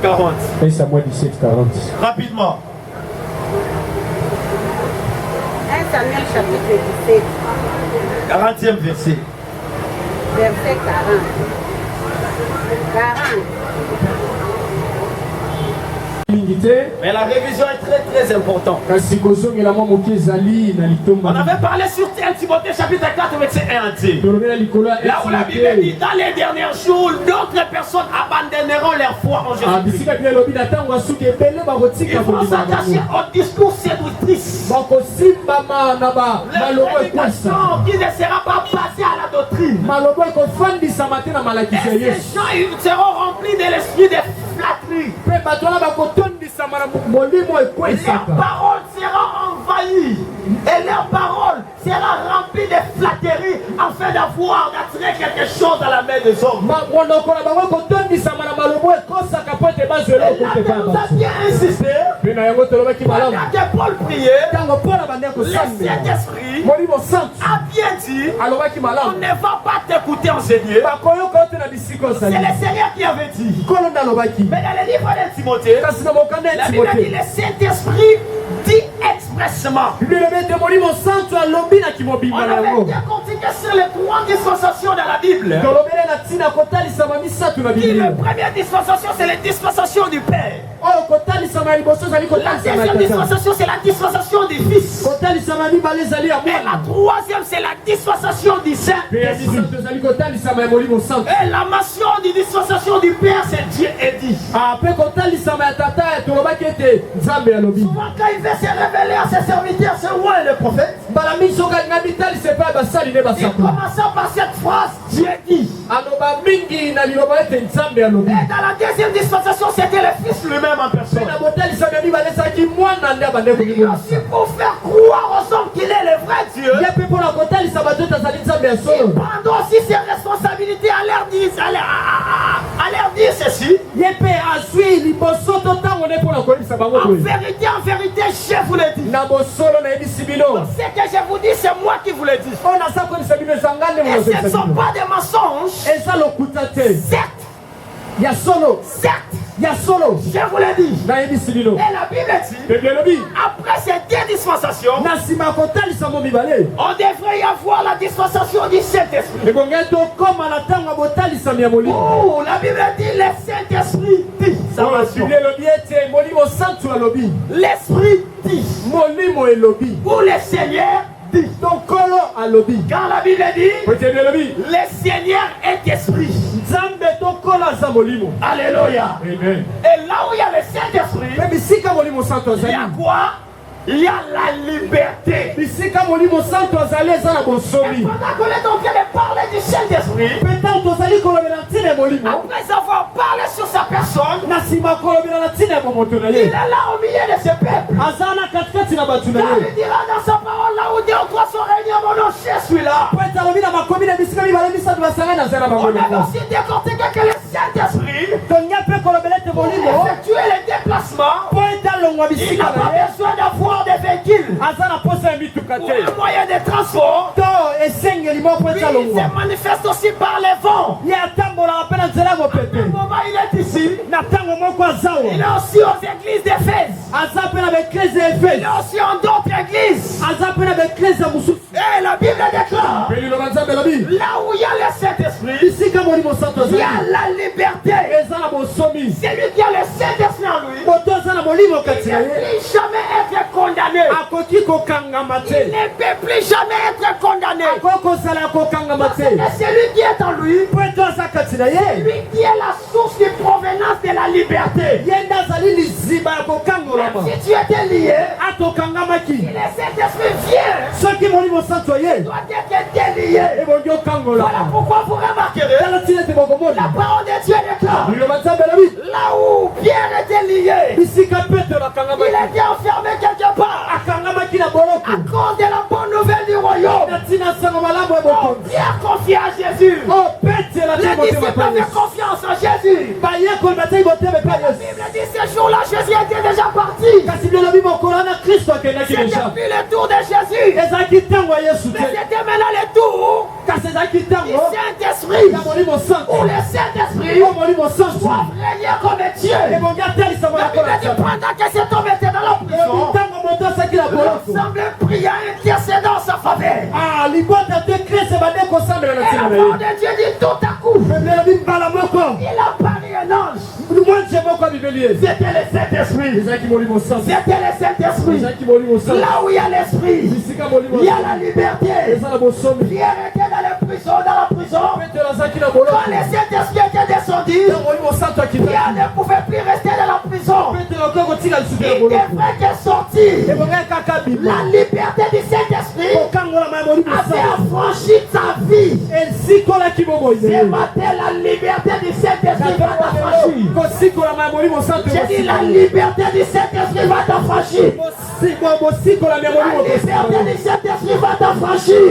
40. 1 Samuel 17, 40. Rapidement. 1 Samuel chapitre 17. 40e verset. Verset 40. 40. Mais la révision est très très importante. On avait parlé sur 1 Timothée chapitre 4 verset 1 entier. Là où la Bible dit dans les derniers jours, d'autres personnes abandonneront leur foi en Jésus-Christ. Il faut s'attacher au discours séductrice. L'information qui ne sera pas passée à la doctrine. Et ces gens ils seront remplis de l'esprit de flatterie. Leurs paroles seront envahies et leurs paroles seront remplies de flatterie afin d'avoir d'attirer quelque chose à la main des hommes. Et là, nous a bien insisté. Pendant que Paul priait, le Saint-Esprit a bien dit on ne va pas t'écouter enseigner. C'est le Seigneur qui avait dit. Mais dans le livre de Timothée, la Bible dit le Saint-Esprit dit expressement. On avait décortiqué sur les 3 dispensations dans la Bible. Dit la première dispensation, c'est la dispensation du Père. La deuxième dispensation, c'est la dispensation du Fils. Et la troisième, c'est la dispensation du Saint-Esprit. Et la mention de dispensation du Père, c'est Dieu est dit. Souvent, quand il veut se révéler à ses serviteurs, c'est moi le prophète. Il commence par cette phrase, Dieu dit. Et dans la deuxième dispensation, c'était le Fils lui-même en personne. Et aussi pour faire croire aux hommes qu'il est le vrai Dieu, il prend aussi ses responsabilités à leur dire ceci. En vérité, je vous le dis. Ce que je vous dis, c'est moi qui vous le dis. Et ce ne sont pas des mensonges. Certes. Je vous l'ai dit. Et la Bible dit, après ces 2 dispensations, on devrait y avoir la dispensation du Saint-Esprit. Oh, la Bible dit le Saint-Esprit dit. L'Esprit dit. Ou le Seigneur dit. Quand la Bible dit, le Seigneur est esprit. Alléluia. Amen. Et là où il y a le Saint-Esprit, il y a quoi? Il y a la liberté. Et pendant qu'on est en train de parler du Saint-Esprit, après avoir parlé sur sa personne, il est là au milieu de ce peuple. Car il dira dans sa parole, là où 2 ou 3 sont réunis à mon nom, je suis là. On avait aussi décortiqué que le Saint-Esprit, pour effectuer les déplacements, il n'a pas besoin d'avoir des véhicules ou un moyen de transport. Il se manifeste aussi par les vents. À un moment il est ici. Il est aussi aux églises d'Éphèse. Il est aussi en d'autres églises. Et la Bible déclare, là où il y a le Saint-Esprit, il y a la liberté. Celui qui a le Saint-Esprit en lui, il ne peut plus jamais être condamné. Il ne peut plus jamais être condamné. Parce que celui qui est en lui, lui qui est la source de provenance de la liberté. Même si tu étais lié, le Saint-Esprit vient. Il doit être délié. Voilà pourquoi vous remarquerez, la parole de Dieu déclare, là où Pierre était lié, il était enfermé quelque part à cause de la bonne nouvelle du royaume. Pierre confia à Jésus. Les disciples avaient confiance en Jésus. La Bible dit ce jour-là, Jésus était déjà parti. C'était plus le tour de Jésus. Mais c'était maintenant le tour du Saint-Esprit. Où le Saint-Esprit doit régner comme Dieu. Dieu. La Bible dit pendant que cet homme était dans la prison, l'ensemble pria intercédant en sa faveur. La parole de Dieu dit tout à coup, il a parlé un ange. C'était le Saint-Esprit. C'était le Saint-Esprit. Là où il y a l'Esprit, il y a la liberté. Pierre était dans la prison. Quand le Saint-Esprit était descendu, Pierre ne pouvait plus rester dans la prison. Il devait que sortir. La liberté du Saint-Esprit avait affranchi sa vie. Ce matin, la liberté du Saint-Esprit va t'affranchir. J'ai dit la liberté du Saint-Esprit va t'affranchir. La liberté du Saint-Esprit va t'affranchir.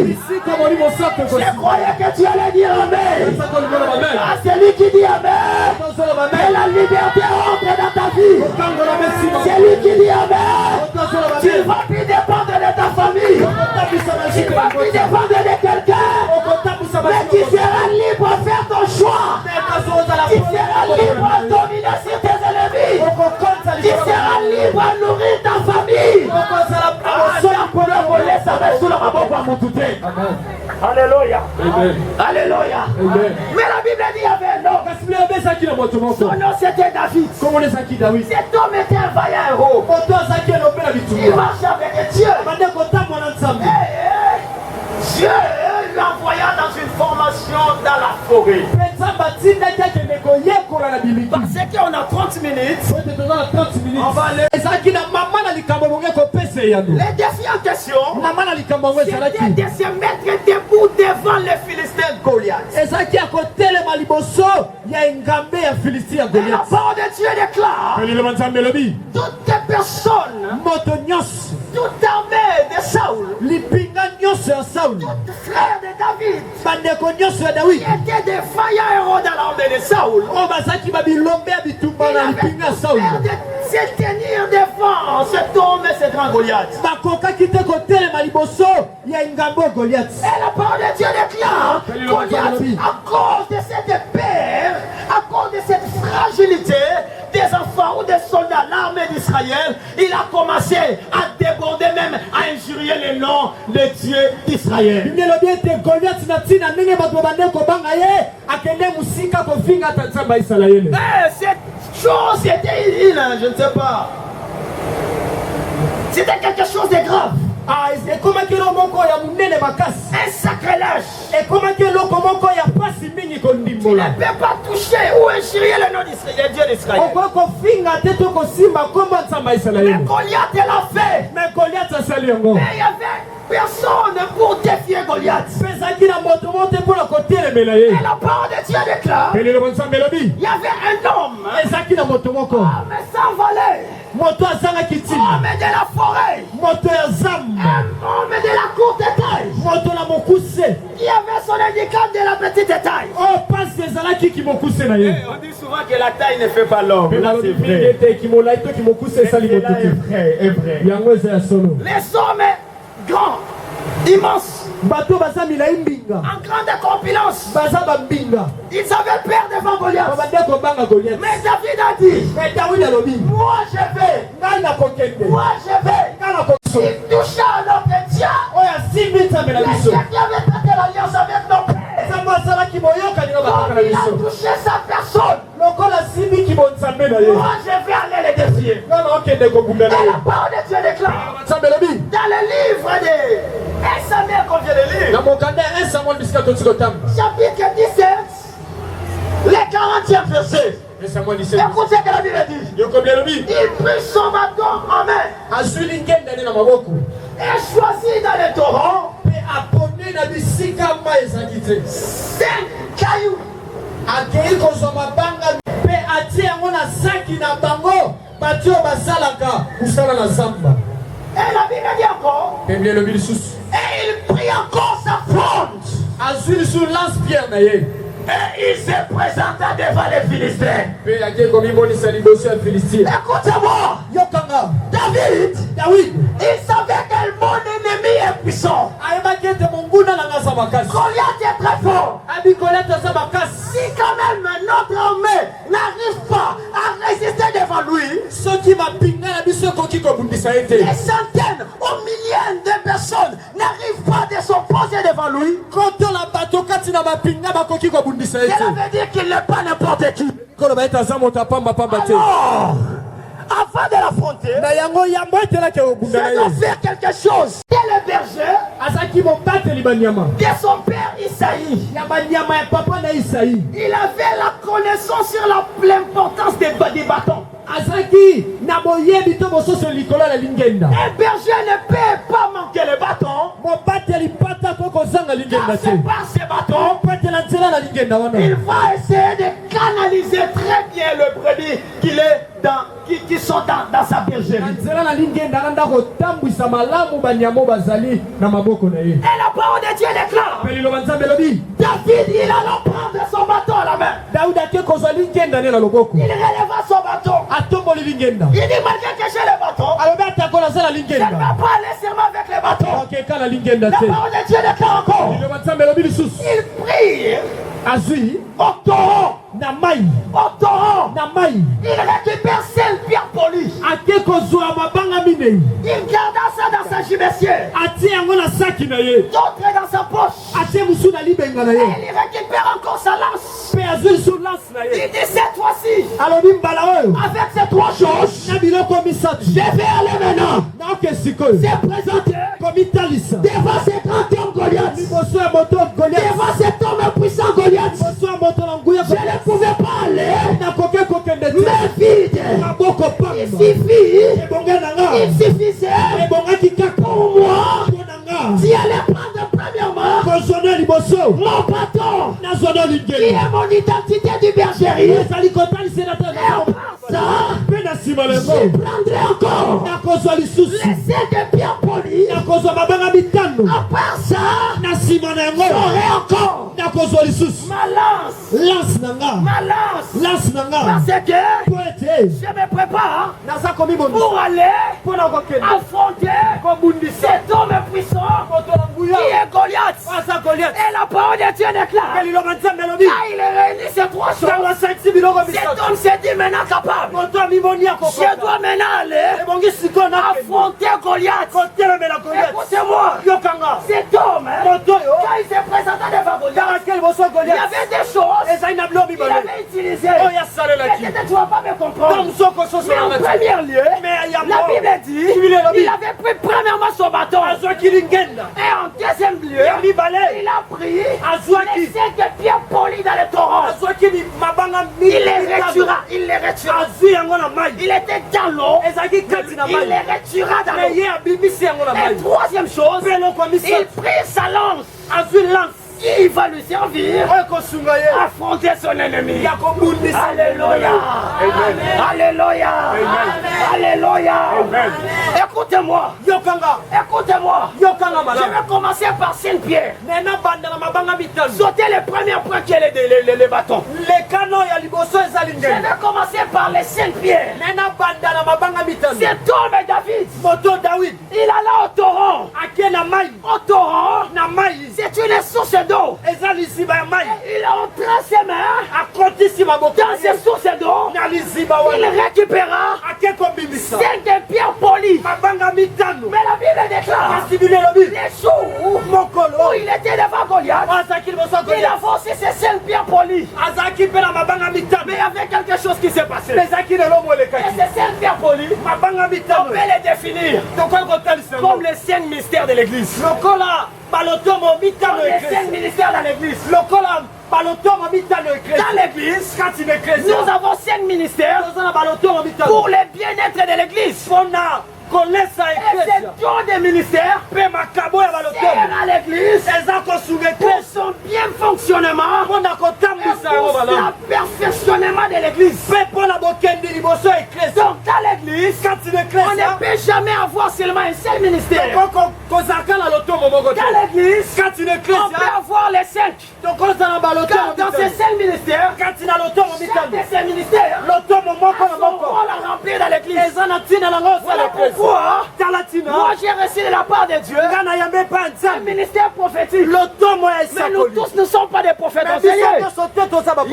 Je croyais que tu allais dire Amen. Ah, celui qui dit Amen, et la liberté entre dans ta vie. Celui qui dit Amen, tu ne vas plus dépendre de ta famille. Tu ne vas plus dépendre de quelqu'un. Mais tu seras libre à faire ton choix. Tu seras libre à dominer sur tes ennemis. Tu seras libre à nourrir ta famille. Alléluia. Alléluia. Mais la Bible dit qu'il y avait un homme. Son nom c'était David. Cet homme était un vaillant héros. Il marche avec Dieu. Dieu lui envoya dans une formation dans la forêt. Parce qu'on a 30 minutes. On va aller. Les défis en question, c'était de se mettre debout devant les Philistins de Goliath. Et la parole de Dieu déclare toutes les personnes, toute armée de Saoul, toutes frères de David, qui étaient des vaillants héros dans l'armée de Saoul, il avait peur de se tenir devant cet homme et ce grand Goliath. Et la parole de Dieu déclare Goliath, à cause de cette épée, à cause de cette fragilité des enfants ou des soldats, l'armée d'Israël, il a commencé à déborder, même à injurier le nom de Dieu d'Israël. Cette chose était, je ne sais pas, c'était quelque chose de grave. Un sacrilège. Tu ne peux pas toucher ou injurier le nom de Dieu d'Israël. Mais Goliath l'a fait. Mais il y avait personne pour défier Goliath. Et la parole de Dieu déclare il y avait un homme, mais sans valet, homme de la forêt, un homme de la courte taille, qui avait son handicap de la petite taille. On dit souvent que la taille ne fait pas l'homme. C'est vrai. Les hommes grands, immenses, en grande compilance, ils avaient peur devant Goliath. Mais David a dit, moi je vais, il toucha à notre Dieu, les chefs qui avaient traité l'alliance avec nos pères. Il a touché sa personne. Moi je vais aller les défier. Et la parole de Dieu déclare dans le livre de 1 Samuel qu'on vient de lire, chapitre 17, les 40e versets. Écoutez ce que la Bible dit. Il prit son bâton en main et choisit dans le torrent 5 cailloux. Et la Bible dit encore, et il prit encore sa fronde et il se présenta devant les Philistins. Écoutez-moi, David, il savait que mon ennemi est puissant. Goliath est très fort. Si quand même notre armée n'arrive pas à résister Des centaines ou milliers de personnes n'arrivent pas de s'opposer devant lui. Cela veut dire qu'il n'est pas n'importe qui. Alors, avant de l'affronter, c'est de faire quelque chose. Et le berger de son père Isaïe, il avait la connaissance sur l'importance des bâtons. Un berger ne peut pas manquer le bâton. Car c'est par ces bâtons, il va essayer de canaliser très bien le brebis qui sont dans sa bergerie. Et la parole de Dieu déclare, David, il allait prendre son bâton à la main. Il relèva son bâton. Il dit, malgré que j'ai le bâton, je ne vais pas aller seulement avec le bâton. La parole de Dieu déclare encore, il prie au torrent. Il récupère 5 pierres polies. Il garda ça dans sa gibecière. D'autres dans sa poche. Et il récupère encore sa lance. Il dit cette fois-ci, avec ces 3 choses, je vais aller maintenant se présenter devant cet homme Goliath, devant cet homme puissant Goliath. Je ne pouvais pas aller, mais vide. Il suffisait pour moi d'y aller prendre premièrement mon bâton, qui est mon identité du bergerie. Et à part ça, je prendrai encore les 5 pierres polies. À part ça, j'aurai encore ma lance. Parce que je me prépare pour aller affronter cet homme puissant qui est Goliath. Et la parole de Dieu déclare, quand il réunit ces 3 choses, cet homme s'est dit maintenant capable. Je dois maintenant aller affronter Goliath. Écoutez-moi, cet homme, quand il s'est présenté devant Goliath, il y avait des choses qu'il avait utilisées. Peut-être tu ne vas pas me comprendre. Mais en premier lieu, la Bible dit qu'il avait pris premièrement son bâton. Et en deuxième lieu, il a pris les 5 pierres polies dans le torrent. Il les retira. Il était dans l'eau. Il les retira dans l'eau. Et troisième chose, il prit sa lance. Il va lui servir affronter son ennemi. Alléluia. Alléluia. Alléluia. Écoutez-moi. Écoutez-moi. Je vais commencer par Saint-Pierre. Sauter le premier point qui est le bâton. Je vais commencer par les Saint-Pierre. Cet homme David, il alla au torrent. Au torrent, c'est une source d'eau. Il a entré ses mains dans ces sources d'eau. Il récupéra 5 pierres polies. Mais la Bible déclare les jours où il était devant Goliath, il a forcé ces 5 pierres polies. Mais il y avait quelque chose qui s'est passé. Et ces 5 pierres polies, on peut les définir comme les 5 mystères de l'église. Comme les 5 ministères dans l'église. Dans l'église, nous avons 5 ministères pour le bien-être de l'église. Et ces dons des ministères servent à l'église pour son bien fonctionnement, pour l'aperfectionnement de l'église. Donc dans l'église, on ne peut jamais avoir seulement un seul ministère. Dans l'église, on peut avoir les 5. Dans ces 5 ministères, chacun de ces ministères a son rôle à remplir dans l'église. Voilà pourquoi moi j'ai reçu de la part de Dieu un ministère prophétique. Mais nous tous ne sommes pas des prophètes. Il y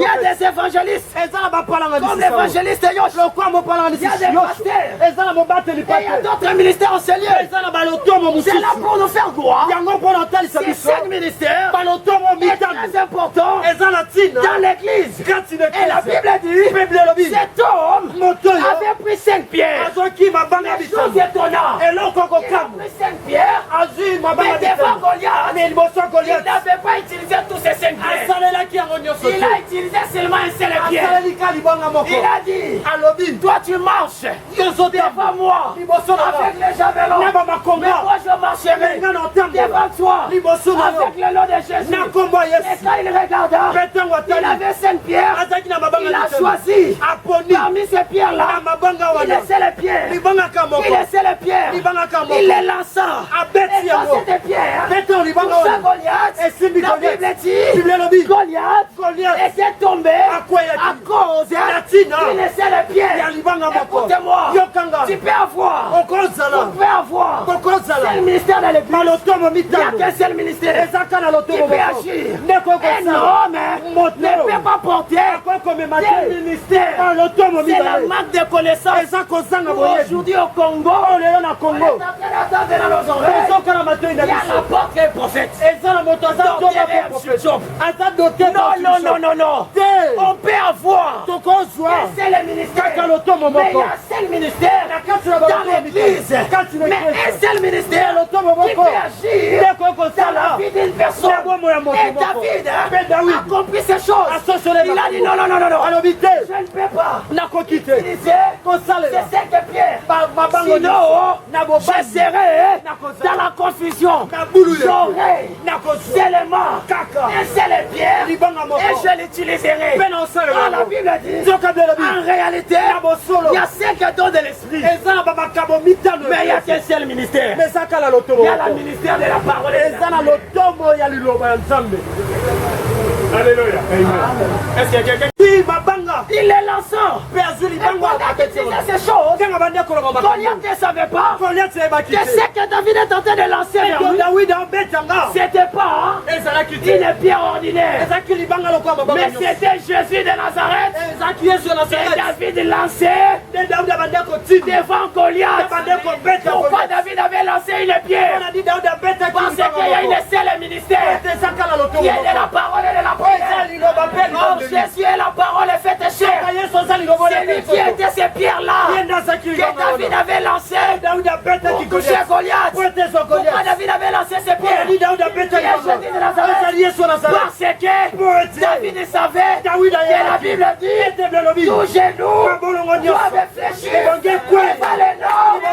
a des évangélistes comme l'évangéliste Yosh. Il y a des pasteurs. Et il y a d'autres ministères enseignés. C'est là pour nous faire gloire. Ces 5 ministères est très important dans l'église. Et la Bible dit cet homme avait pris 5 pierres. Les choses étonnantes. Il a pris 5 pierres. Mais devant Goliath, il n'avait pas utilisé tous ces 5 pierres. Il a utilisé seulement un seul pierre. Il a dit, toi tu marches devant moi avec les javelins. Mais moi je marcherai devant toi avec le nom de Jésus. Et quand il regarda, il avait 5 pierres. Il a choisi parmi ces pierres-là. Il laissait les pierres. Il laissait les pierres. Il les lança. Et quand c'était pierres, toucha Goliath, la Bible dit Goliath était tombé à cause qu'il laissait les pierres. Écoutez-moi, tu peux avoir c'est le ministère de l'église. Il n'y a qu'un seul ministère qui peut agir. Un homme ne peut pas porter des ministères. C'est la marque de connaissance. Aujourd'hui au Congo, on est en train d'attendre dans nos oreilles. Il y a l'apôtre et le prophète. Non. On peut avoir un seul ministère. Mais il y a un seul ministère dans l'église. Mais un seul ministère qui peut agir dans la vie d'une personne. Et David a compris ces choses. Il a dit non. Je ne peux pas utiliser ces 5 pierres. Sinon, je serai dans la confusion. J'aurai seulement un seul pierre et je l'utiliserai. La Bible dit, en réalité, il y a 5 dons de l'esprit. Mais il y a qu'un seul ministère. Il y a le ministère de la parole. Alléluia. Est-ce qu'il y a quelqu'un qui il est lançant. Ces choses, Goliath ne savait pas que ce que David est en train de lancer vers lui, c'était pas une pierre ordinaire, mais c'était Jésus de Nazareth. Et David lançait devant Goliath. Pourquoi David avait lancé une pierre? Parce qu'il y a une seule ministère qui est de la parole et de la prière. Or Jésus est la parole est faite chair. C'est lui qui était ces pierres-là que David avait lancé pour toucher Goliath. Pourquoi David avait lancé ces pierres? Qui est Jésus de Nazareth? Parce que David savait que la Bible dit tous genoux doivent fléchir devant le nom de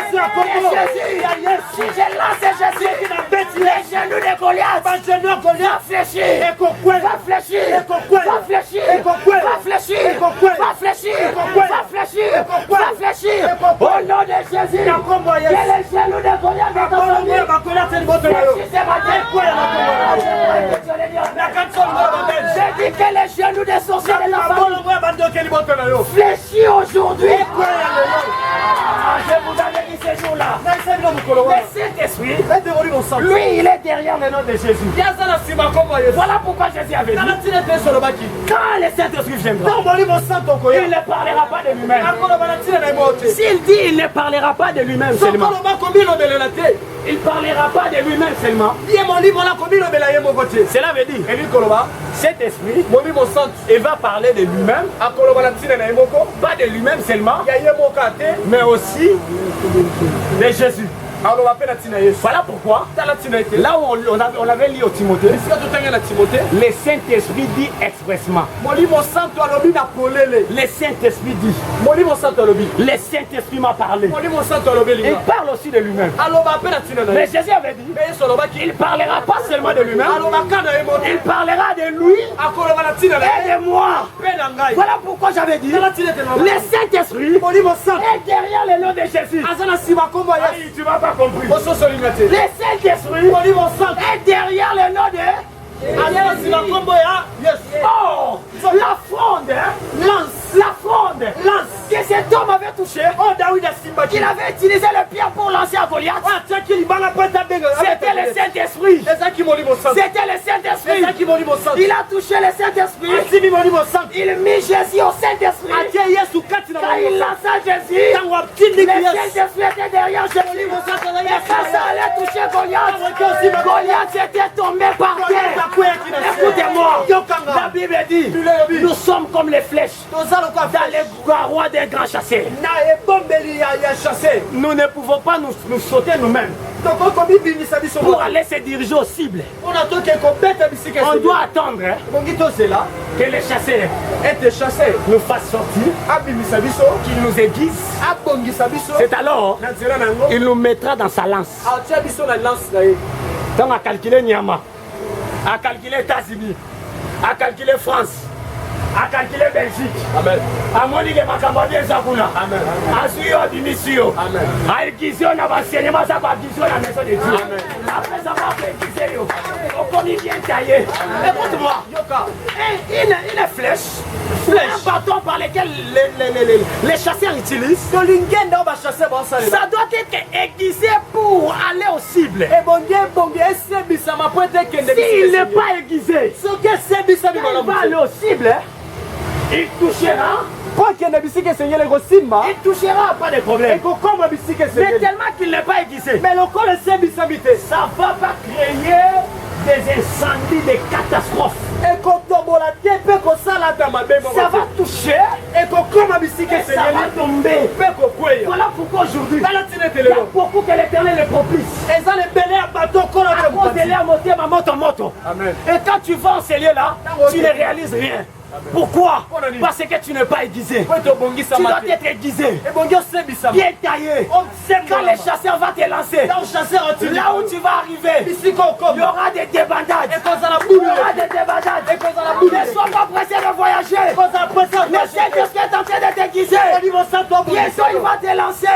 Jésus. Si je lance Jésus, les genoux de Goliath vont fléchir. Va fléchir. Au nom de Jésus, que les genoux de Goliath j'ai dit que les genoux des sorciers de la famille fléchissent aujourd'hui. Je vous avais dit ces jours-là. Le Saint-Esprit, lui, il est derrière le nom de Jésus. Voilà pourquoi Jésus avait dit quand le Saint-Esprit viendra, il ne parlera pas de lui-même. S'il dit il ne parlera pas de lui-même seulement, il ne parlera pas de lui-même seulement. Cela veut dire cet esprit, il va parler de lui-même, pas de lui-même seulement, mais aussi de Jésus. Voilà pourquoi, là où on avait lu au Timothée, le Saint-Esprit dit expressement. Le Saint-Esprit dit. Le Saint-Esprit m'a parlé. Il parle aussi de lui-même. Mais Jésus avait dit qu'il ne parlera pas seulement de lui-même, il parlera de lui et de moi. Voilà pourquoi j'avais dit le Saint-Esprit est derrière le nom de Jésus. Tu vas pas compris. Le Saint-Esprit est derrière le nom de... Oh, la fronde grande lance que cet homme avait touché, qu'il avait utilisé le pierre pour lancer à Goliath, c'était le Saint-Esprit. C'était le Saint-Esprit. Il a touché le Saint-Esprit. Il mit Jésus au Saint-Esprit. Quand il lança Jésus, le Saint-Esprit était derrière Jésus. Et quand ça allait toucher Goliath, Goliath était tombé par terre. Écoutez-moi, la Bible dit, nous sommes comme les flèches dans les garrois des grands chasseurs. Nous ne pouvons pas nous sauter nous-mêmes pour aller se diriger aux cibles. On doit attendre que les chasseurs nous fassent sortir, qu'ils nous aiguisent. C'est alors il nous mettra dans sa lance. Quand on a calculé Niama, à calculer États-Unis, à calculer France, à calculer Belgique, à Monique Macambodie Zakuna, à Suyo Dimisio, à Aiguisio, on a enseignement, ça va Aiguisio la maison de Dieu. Après ça va faire Aiguisio, on connaît bien taillé. Écoute-moi, une flèche, un bâton par lequel les chasseurs utilisent, ça doit être aiguisé pour aller aux cibles. S'il n'est pas aiguisé, il va aller aux cibles. Il touchera. Il touchera, pas de problème. Mais tellement qu'il n'est pas aiguisé, ça va pas créer des incendies, des catastrophes. Ça va toucher et ça va tomber. Voilà pourquoi aujourd'hui, il y a beaucoup que l'Éternel est propice. À cause de l'air moto. Et quand tu vas en ces lieux-là, tu ne réalises rien. Pourquoi? Parce que tu n'es pas aiguisé. Tu dois être aiguisé, bien taillé. Quand les chasseurs vont te lancer, là où tu vas arriver, il y aura des débandades. Ne sois pas pressé de voyager. Le Saint-Esprit est en train de t'aiguiser. Bien sûr, il va te lancer.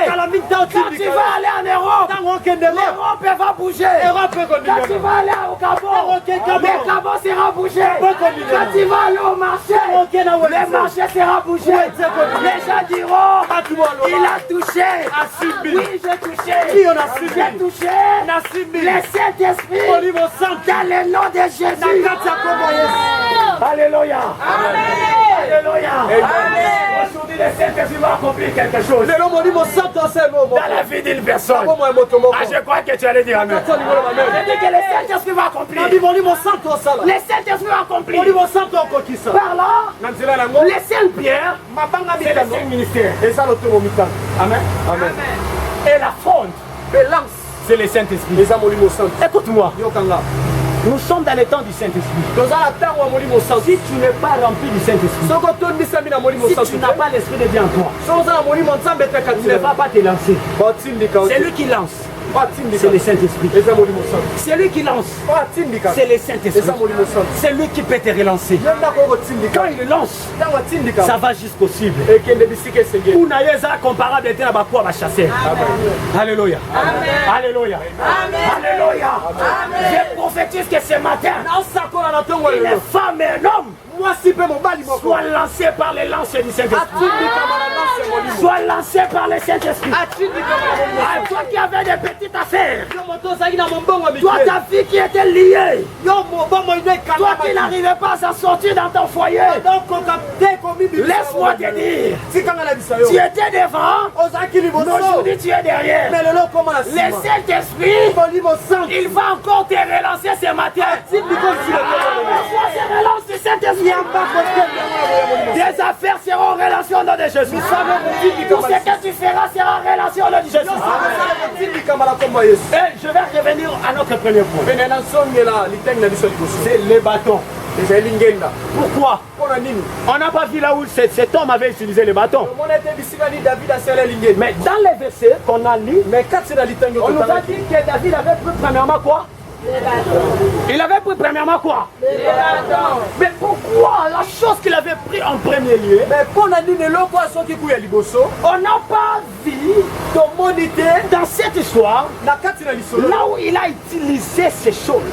Quand tu vas aller en Europe, l'Europe va bouger. Quand tu vas aller au Gabon, le Gabon sera bougé. Quand tu vas aller au marché, le marché sera bougé. Les gens diront, il a touché. Oui, j'ai touché. J'ai touché le Saint-Esprit dans le nom de Jésus. Alléluia. Alléluia. Aujourd'hui, le Saint-Esprit va accomplir quelque chose dans la vie d'une personne. Je crois que tu allais dire Amen. Je dis que le Saint-Esprit va accomplir. Le Saint-Esprit va accomplir. Par là, les saintes pierres, c'est le saint ministère. Amen. Et la fronde, c'est le Saint-Esprit. Écoute-moi. Nous sommes dans le temps du Saint-Esprit. Si tu n'es pas rempli du Saint-Esprit, si tu n'as pas l'Esprit de Dieu en toi, tu ne vas pas te lancer. C'est lui qui lance. C'est le Saint-Esprit. C'est lui qui lance. C'est le Saint-Esprit. C'est lui qui peut te relancer. Quand il lance, ça va jusqu'au cible. Où n'a comparable à Bakwa va chasser. Alléluia. Alléluia. Alléluia. Je prophétise que ce matin, les femmes et l'homme soient lancés par les lances du Saint-Esprit. Soient lancés par le Saint-Esprit. Toi qui avais des petites affaires, toi ta vie qui était liée, toi qui n'arrivais pas à s'en sortir dans ton foyer, laisse-moi te dire, tu étais devant, mais aujourd'hui tu es derrière. Le Saint-Esprit, il va encore te relancer ce matin. Relance du Saint-Esprit. Tes affaires seront en relation au nom de Jésus. Tout ce que tu feras sera en relation au nom de Jésus. Et je vais revenir à notre premier point. C'est les bâtons. Pourquoi? On n'a pas vu là où cet homme avait utilisé les bâtons. Mais dans les versets qu'on a lus, on nous a dit que David avait pris premièrement quoi? Il avait pris premièrement quoi? Mais pourquoi la chose qu'il avait pris en premier lieu? On n'a pas vu dans cette histoire là où il a utilisé ces choses.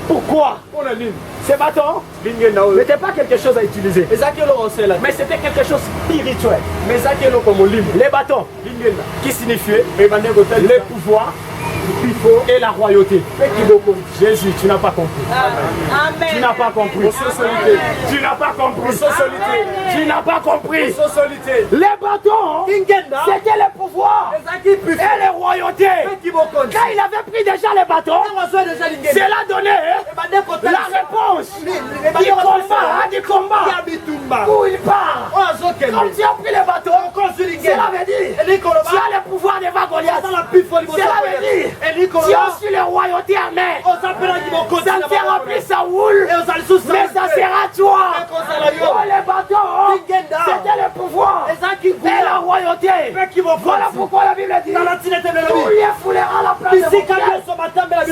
Pourquoi? Ces bâtons n'étaient pas quelque chose à utiliser, mais c'était quelque chose de spirituel. Les bâtons qui signifiaient les pouvoirs et la royauté. Jésus, tu n'as pas compris. Amen. Tu n'as pas compris. Tu n'as pas compris. Tu n'as pas compris. Les bâtons, c'était les pouvoirs et les royautés. Quand il avait pris déjà les bâtons, cela donnait la réponse du combat où il part. Comme tu as pris les bâtons, cela veut dire tu as le pouvoir devant Goliath. Cela veut dire tu as aussi les royautés en main. Ça ne sera plus Saoul, mais ça sera toi. Oh, les bâtons, c'était le pouvoir et la royauté. Voilà pourquoi la Bible dit tout lieu foulera la place de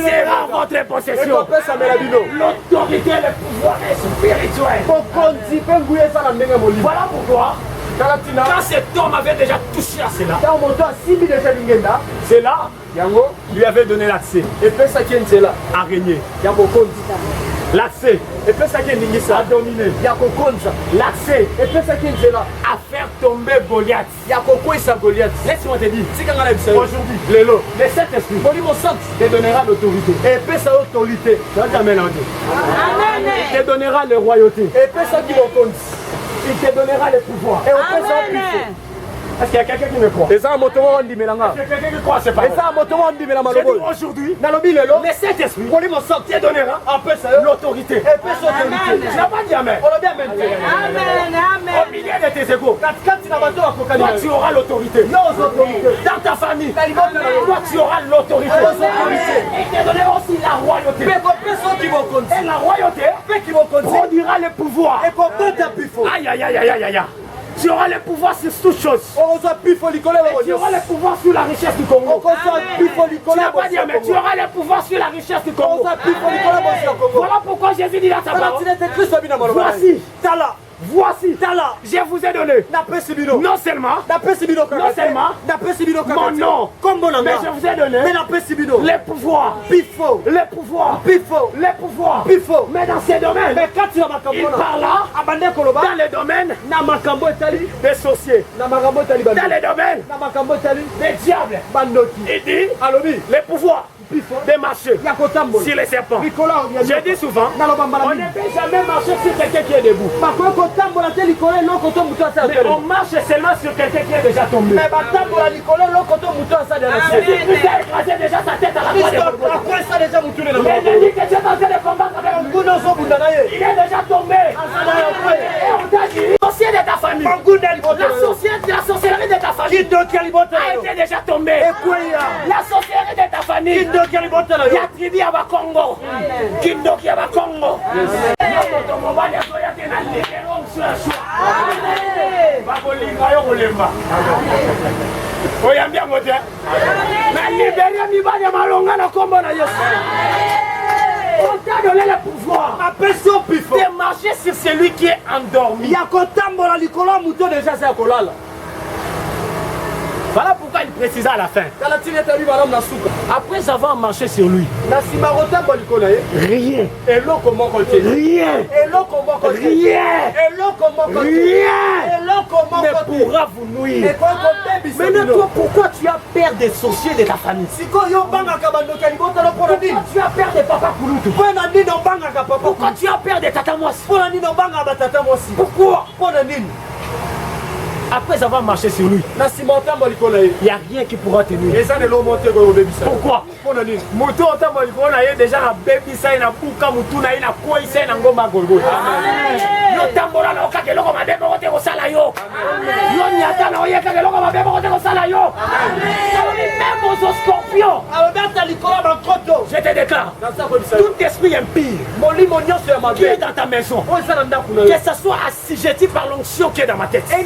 sera votre possession. L'autorité, le pouvoir est spirituel. Voilà pourquoi quand cet homme avait déjà touché à cela, cela lui avait donné l'accès à régner, l'accès à dominer, l'accès à faire tomber Goliath. Laisse-moi te dire, aujourd'hui, le Saint-Esprit te donnera l'autorité. Tu vas jamais l'entendre. Il te donnera les royautés. Il te donnera le pouvoir. Est-ce qu'il y a quelqu'un qui me croit? Est-ce qu'il y a quelqu'un qui croit? C'est pas vrai. Aujourd'hui, le Saint-Esprit te donnera l'autorité. Tu n'as pas dit amen. Au milieu de tes égaux, toi tu auras l'autorité. Dans ta famille, toi tu auras l'autorité. Et te donnera aussi la royauté. Et la royauté produira le pouvoir. Aïe aïe aïe aïe aïe aïe. Tu auras le pouvoir sur toutes choses. Tu auras le pouvoir sur la richesse du Congo. Tu n'as pas dit mais tu auras le pouvoir sur la richesse du Congo. Voilà pourquoi Jésus dit dans sa parole. Voici, je vous ai donné non seulement mon nom, mais je vous ai donné les pouvoirs. Mais dans ces domaines, il parla dans les domaines des sorciers, dans les domaines des diables. Il dit les pouvoirs de marcher sur les serpents. Je dis souvent, on ne peut jamais marcher sur quelqu'un qui est debout. Mais on marche seulement sur quelqu'un qui est déjà tombé. Mais Christ a écrasé déjà sa tête à la croix de Golgotha. L'ennemi que tu es en train de combattre avec il est déjà tombé. Et on t'a dit, sorcier de ta famille, la sorcellerie de ta famille a été déjà tombée. La sorcellerie de ta famille, il y a tribu à Bakongo. Kindoki à Bakongo. On t'a donné le pouvoir de marcher sur celui qui est endormi. Voilà pourquoi il précisa à la fin. Après avoir marché sur lui, rien ne pourra vous nuire. Maintenant, toi, pourquoi tu as peur des sorciers de ta famille? Pourquoi tu as peur de Papa Kouloutou? Pourquoi tu as peur de Tata Mwasi? Pourquoi? Après avoir marché sur lui, il n'y a rien qui pourra te nuire. Pourquoi? Même aux scorpions, je te déclare, tout esprit impie qui est dans ta maison, que ce soit assujetti par l'onction qui est dans ma tête, que ce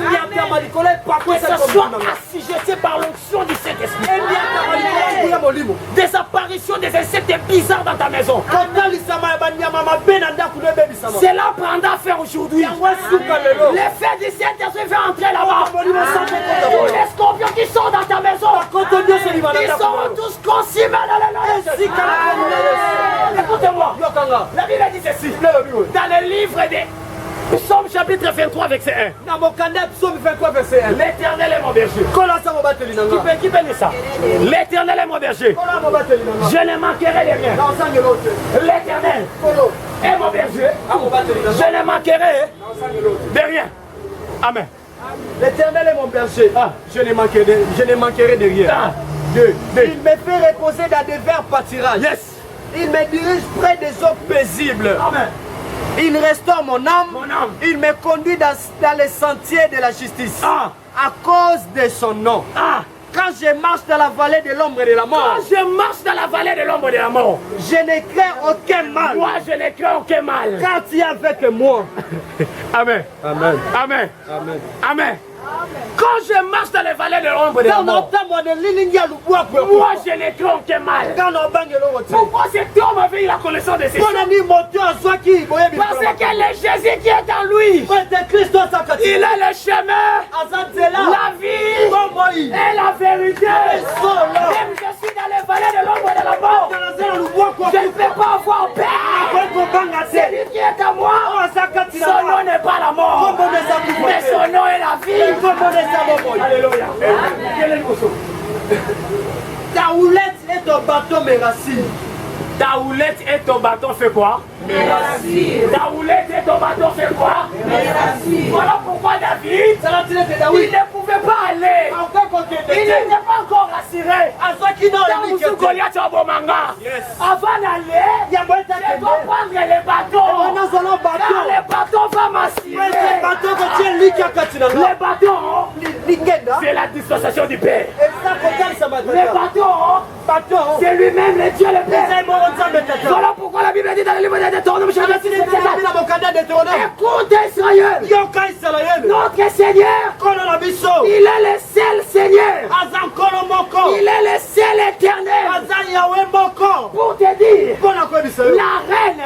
soit assujetti par l'onction du Saint-Esprit, des apparitions des insectes bizarres dans ta maison. Cela prendra fin aujourd'hui. L'effet du Saint-Esprit fait entrer là-bas. Tous les scorpions qui sont dans ta maison, ils seront tous consumés dans le nom de Jésus. Écoutez-moi, la Bible dit ceci dans le livre des Psaume chapitre 23 verset 1. L'Éternel est mon berger. Qui peut lire ça? L'Éternel est mon berger. Je ne manquerai de rien. L'Éternel est mon berger. Je ne manquerai de rien. Amen. L'Éternel est mon berger. Je ne manquerai de rien. Il me fait reposer dans des verts pâturages. Yes. Il me dirige près des eaux paisibles. Amen. Il restaure mon âme. Il me conduit dans les sentiers de la justice. À cause de son nom. Quand je marche dans la vallée de l'ombre de la mort. Je ne crains aucun mal. Moi, je ne crains aucun mal. Car tu es avec moi. Amen. Amen. Amen. Amen. Amen. Quand je marche dans les vallées de l'ombre de la mort, moi je ne crains aucun mal. Pourquoi cet homme avait eu la connaissance de ces choses? Parce que le Jésus qui est en lui, il est le chemin, la vie et la vérité. Même je suis dans les vallées de l'ombre de la mort, je ne peux pas avoir peur. Celui qui est à moi, son nom n'est pas la mort, mais son nom est la vie. Alléluia. Quel est le morceau? Ta houlette et ton bâton me rassurent. Ta houlette et ton bâton fait quoi? Ta houlette et ton bâton fait quoi? Voilà pourquoi David, il ne pouvait pas aller. Il n'était pas encore rassuré. Dans Goliath au Bomanga. Avant d'aller, je dois prendre les bâtons. Car les bâtons vont m'assurer. Les bâtons, c'est la dispensation du Père. Les bâtons, c'est lui-même le Dieu le Père. Voilà pourquoi la Bible dit dans le livre de Deutéronome, chapitre 6, écoute Israël, notre Seigneur, il est le seul Seigneur, il est le seul éternel. Pour te dire, la reine,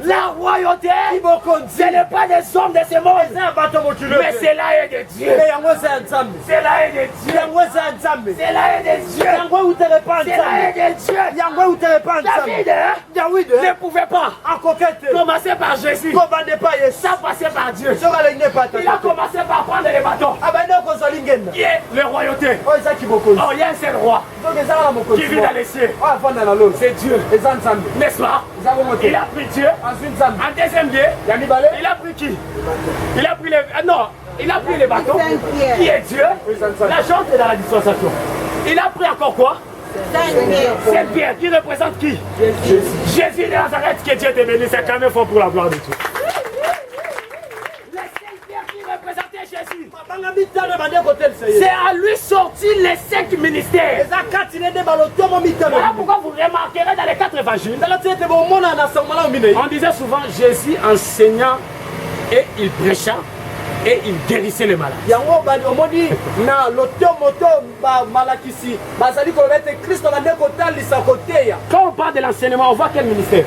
la royauté, ce n'est pas des hommes de ce monde, mais c'est la haine de Dieu. C'est la haine de Dieu. C'est la haine de Dieu. C'est la haine de Dieu. David ne pouvait pas commencer par Jésus, ça passait par Dieu. Il a commencé par prendre les bâtons. Qui est le royauté? Oh, il y a un seul roi qui vit dans les cieux. C'est Dieu. N'est-ce pas? Il a pris Dieu. En deuxième lieu, il a pris qui? Il a pris les... non, il a pris les bâtons. Qui est Dieu? La chante est dans la dispensation. Il a pris encore quoi? Saint-Pierre, qui représente qui? Jésus de Nazareth, que Dieu te bénisse, c'est quand même fort pour la gloire de Dieu. Le Saint-Pierre qui représentait Jésus, c'est à lui sorti les 5 ministères. Voilà pourquoi vous remarquerez dans les 4 évangiles, on disait souvent Jésus enseignant et il prêcha et il guérissait les malades. Quand on parle de l'enseignement, on voit quel ministère?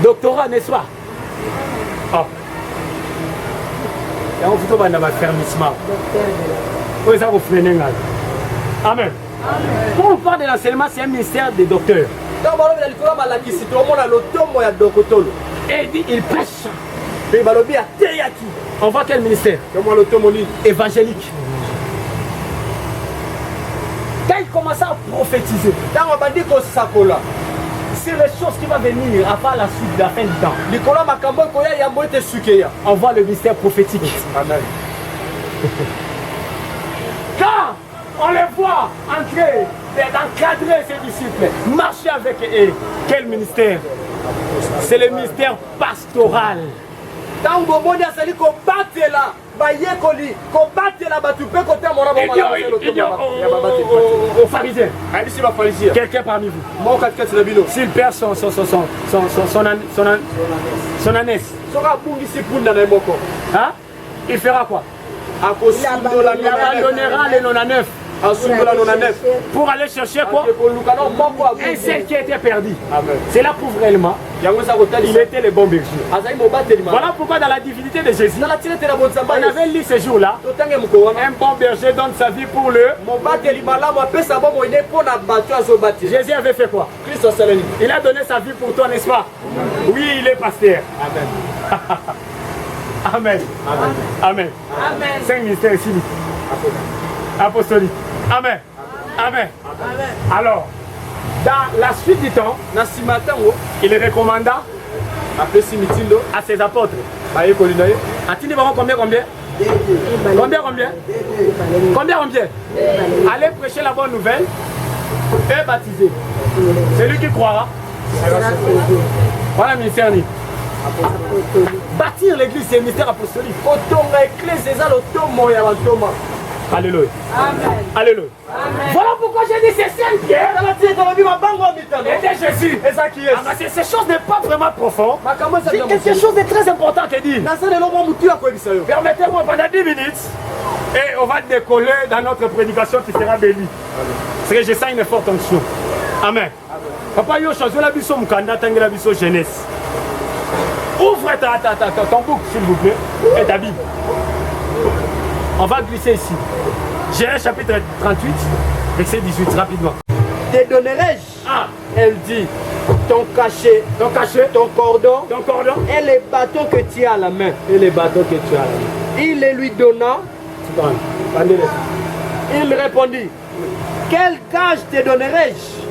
Doctorat, n'est-ce pas? Oh. Amen. Quand on parle de l'enseignement, c'est un ministère des docteurs. Et il dit, il prêche. On voit quel ministère? Évangélique. Quand il commence à prophétiser sur les choses qui vont venir avant la suite de la fin du temps, on voit le ministère prophétique. Amen. Quand on les voit entrer, encadrer ses disciples, marcher avec eux, quel ministère? C'est le ministère pastoral. Aux pharisiens. Quelqu'un parmi vous, s'il perd son ânesse, hein? Il fera quoi? Il abandonnera les 99 pour aller chercher quoi? Un seul qui a été perdu. Cela prouve réellement il était le bon berger. Voilà pourquoi dans la divinité de Jésus, on avait lu ce jour-là, un bon berger donne sa vie pour le. Jésus avait fait quoi? Il a donné sa vie pour toi, n'est-ce pas? Oui, il est pasteur. Amen. Amen. Amen. 5 ministères ici. Apostolique. Amen. Amen. Alors, dans la suite du temps, il recommanda à ses apôtres. Combien? Allez prêcher la bonne nouvelle et baptiser. Celui qui croira. Voilà le ministère. Bâtir l'église, c'est le ministère apostolique. Alléluia. Amen. Alléluia. Amen. Voilà pourquoi j'ai dit c'est Saint-Pierre. C'était Jésus. Ces choses n'est pas vraiment profond. C'est quelque chose de très important à dire. Permettez-moi pendant 10 minutes et on va décoller dans notre prédication qui sera bénie. Parce que je sens une forte onction. Amen. Papa, yo choisi la biso mukanda tangi la biso jeunesse. Ouvre ton bouc s'il vous plaît et ta Bible. On va glisser ici. Jérémie chapitre 38, verset 18, rapidement. Te donnerai-je, elle dit, ton cachet, ton cordon, et les bâtons que tu as à la main. Il les lui donna. Il répondit, quel gage te donnerai-je?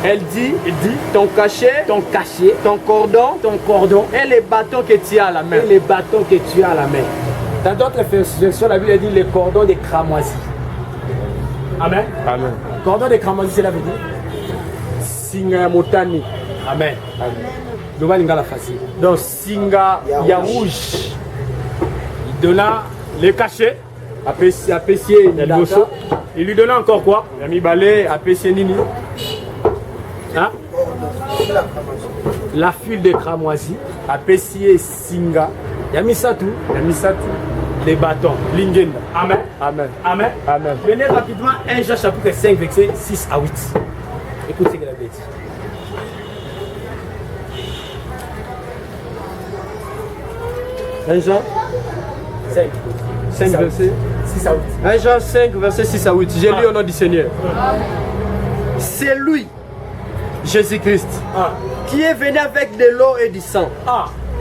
Elle dit, ton cachet, ton cordon, et les bâtons que tu as à la main. Dans d'autres versions, la Bible dit les cordons des cramoisis. Amen. Amen. Cordon des cramoisis, c'est la veut dire Singa Motani. Amen. Amen. Donc, Singa ya rouge. Il donna les cachets. Il lui donna encore quoi? Il a mis balai, apécié nini. Hein? La file de cramoisis. Apécié Singa. Il a mis ça tout. Les bâtons, l'ingenda. Amen. Amen. Amen. Amen. Venez rapidement 1 Jean chapitre 5, verset 6 à 8. Écoutez ce qu'il a dit. 1 Jean 5 verset 6 à 8. 1 Jean 5 verset 6 à 8. J'ai lu au nom du Seigneur. C'est lui, Jésus-Christ, qui est venu avec de l'eau et du sang.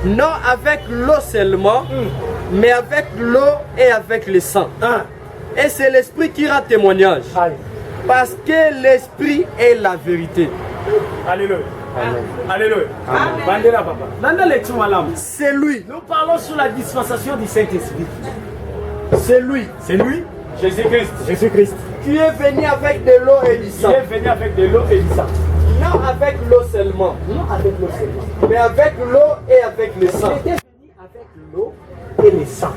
Non avec l'eau seulement, mais avec l'eau et avec le sang. Et c'est l'esprit qui rend témoignage. Parce que l'esprit est la vérité. Alléluia. Alléluia. C'est lui. Nous parlons sur la dispensation du Saint-Esprit. C'est lui. Jésus-Christ. Qui est venu avec de l'eau et du sang. Non avec l'eau seulement. Mais avec l'eau et avec le sang. Il était venu avec l'eau et le sang.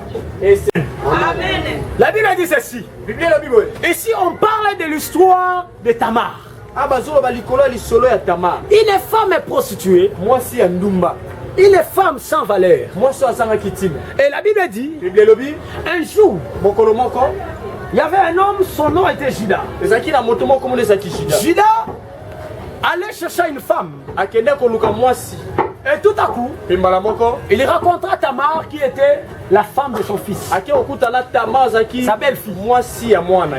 Amen. La Bible dit ceci. Et si on parle de l'histoire de Tamar. Une femme est prostituée. Une femme sans valeur. Et la Bible dit, un jour, il y avait un homme, son nom était Judas. Judas allait chercher une femme. Et tout à coup, il rencontra Tamar qui était la femme de son fils. Sa belle-fille.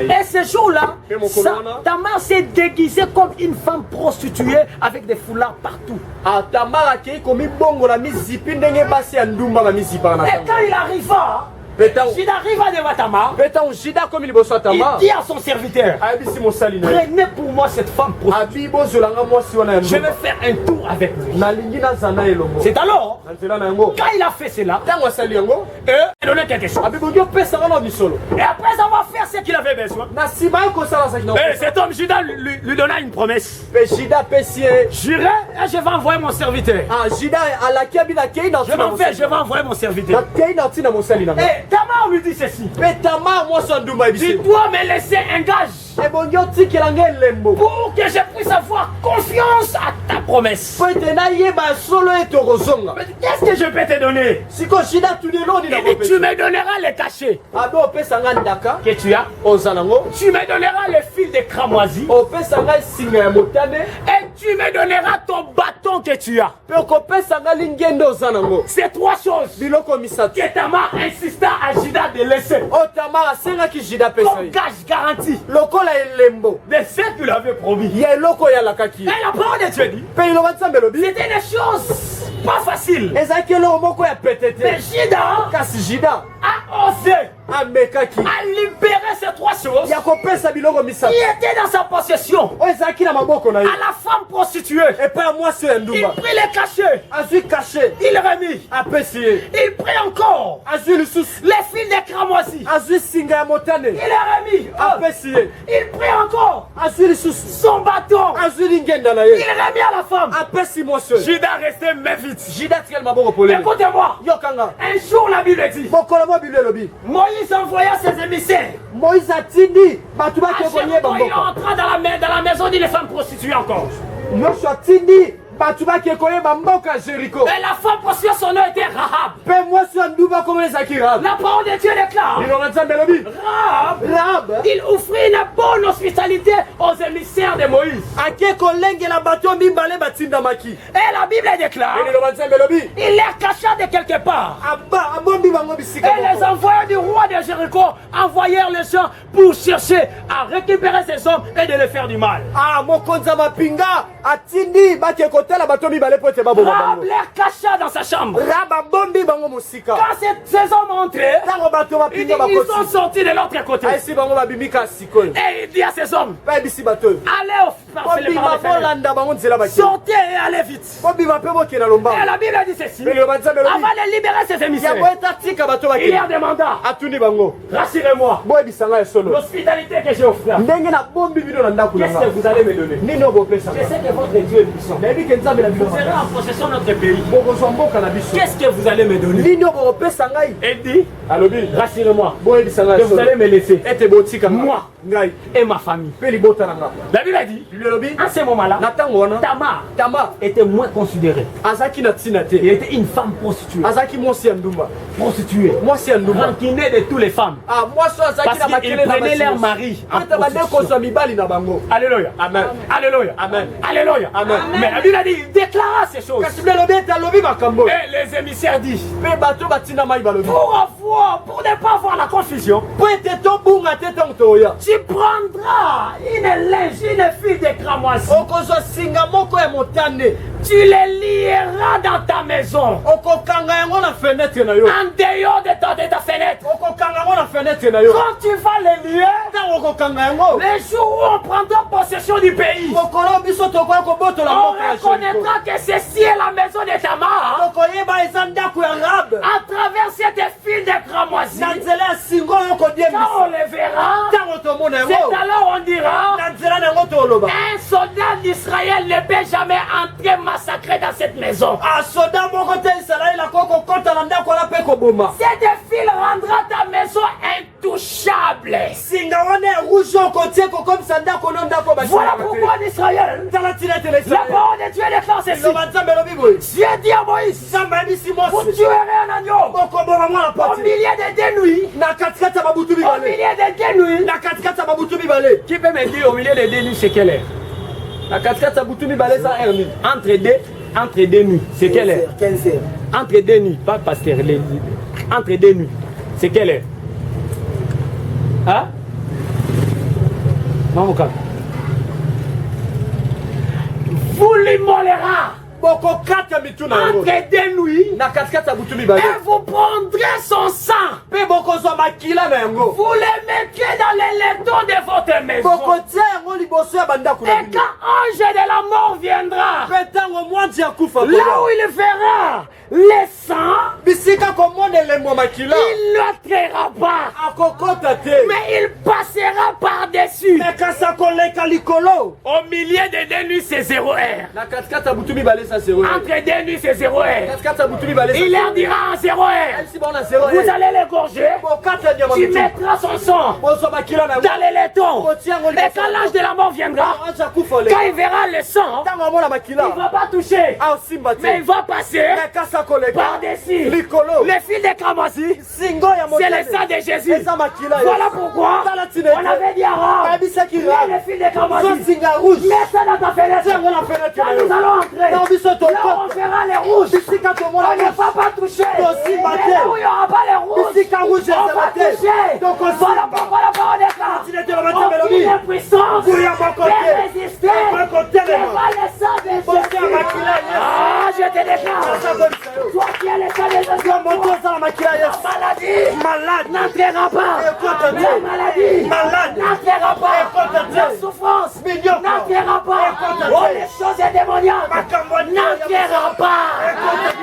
Et ce jour-là, Tamar s'est déguisée comme une femme prostituée avec des foulards partout. Et quand il arriva, Judas arriva devant Tamar. Il dit à son serviteur, prenez pour moi cette femme prostituée. Je vais faire un tour avec lui. C'est alors, quand il a fait cela, il a donné quelque chose. Et après avoir fait ce qu'il avait besoin, cet homme Judas lui donna une promesse. J'irai et je vais envoyer mon serviteur. Je vais envoyer mon serviteur. Et Tamar lui dit ceci. Tu dois me laisser un gage. Pour que je puisse avoir confiance à ta promesse. Mais qu'est-ce que je peux te donner? Tu me donneras les cachets que tu as. Tu me donneras le fil de cramoisi. Et tu me donneras ton bâton que tu as. C'est trois choses que Tamar insista à Juda de laisser. Comme gage garanti de ce qu'il avait promis. Et la parole de Dieu dit, c'était des choses pas faciles. Mais Juda a osé à libérer ces trois choses qui étaient dans sa possession. À la femme prostituée, il prit les cachets, il remit, il prit encore les fils de cramoisi, il remis, il prit encore son bâton, il remis à la femme. Juda restait mévite. Écoutez-moi, un jour la Bible dit, Moïse envoya ses émissaires. Il entra dans la maison d'une femme prostituée encore. Et la femme prostituée, son nom était Rahab. La parole de Dieu déclare, Rahab, il offrit une bonne hospitalité aux émissaires de Moïse. Et la Bible déclare, il les cacha de quelque part. Et les envoyés du roi de Jéricho envoyèrent les gens pour chercher à récupérer ces hommes et de les faire du mal. Rahab les cacha dans sa chambre. Quand ces hommes entraient, ils sont sortis de l'autre côté. Et il dit à ces hommes, allez sortez et allez vite. Et la Bible dit ceci, avant de libérer ses émissaires, il leur demanda, rassurez-moi, l'hospitalité que j'ai offerte, qu'est-ce que vous allez me donner? Je sais que votre Dieu est puissant. Vous serez en possession de notre pays. Qu'est-ce que vous allez me donner? Et dit, rassurez-moi, que vous allez me laisser, moi et ma famille. La Bible a dit, en ce moment-là, Tamar était moins considérée. Elle était une femme prostituée. Rancinée de toutes les femmes. Parce qu'ils prenaient leur mari en prostitution. Alléluia. Amen. Alléluia. Amen. Alléluia. Amen. Mais la Bible a dit, il déclara ces choses. Et les émissaires disent, pour ne pas avoir la confusion, tu prendras une linge, une fille de cramoisi. Tu les lieras dans ta maison. En dehors de ta fenêtre. Quand tu vas les lier, les jours où on prendra possession du pays, on reconnaîtra que ceci est la maison de Tamar. À travers cette file de cramoisi, quand on les verra, c'est alors on dira, un soldat d'Israël ne peut jamais entrer massacré dans cette maison. Cette file rendra ta maison intouchable. Voilà pourquoi en Israël, la parole de Dieu déclare ceci. Dieu dit à Moïse, vous tuerez un agneau au milieu des deux nuits. Au milieu des deux nuits. Qui peut me dire au milieu des deux nuits c'est quelle heure? Entre deux nuits, c'est quelle heure? 15 heures. Entre deux nuits, pas pasteur. Entre deux nuits, c'est quelle heure? Hein? Vous l'immolera entre deux nuits et vous prendrez son sang. Vous le mettrez dans les lettons de votre maison. Et quand l'ange de la mort viendra, là où il verra le sang, il ne le traira pas, mais il passera par-dessus. Au milieu des deux nuits, c'est 0 heure. Entre deux nuits, c'est 0 heure. Il leur dira en 0 heure, vous allez l'égorger tu mettras son sang dans les laitons. Et quand l'âge de la mort viendra, quand il verra le sang, il ne va pas toucher, mais il va passer par-dessus. Le fil de Kramasi, c'est le sang de Jésus. Voilà pourquoi on avait dit à Rab, mets le fil de Kramasi, mets ça dans ta fenêtre. Quand nous allons entrer, là on verra les rouges. On ne va pas toucher. Mais là où il n'y aura pas les rouges, on va toucher. Voilà pourquoi la parole est là. Aucune impuissance peut résister devant le sang de Jésus. Ah, je te déclare. Toi qui es le sang de Jésus, la maladie n'entrera pas. La maladie n'entrera pas. La souffrance n'entrera pas. Oh, les choses démoniaques n'entrera pas.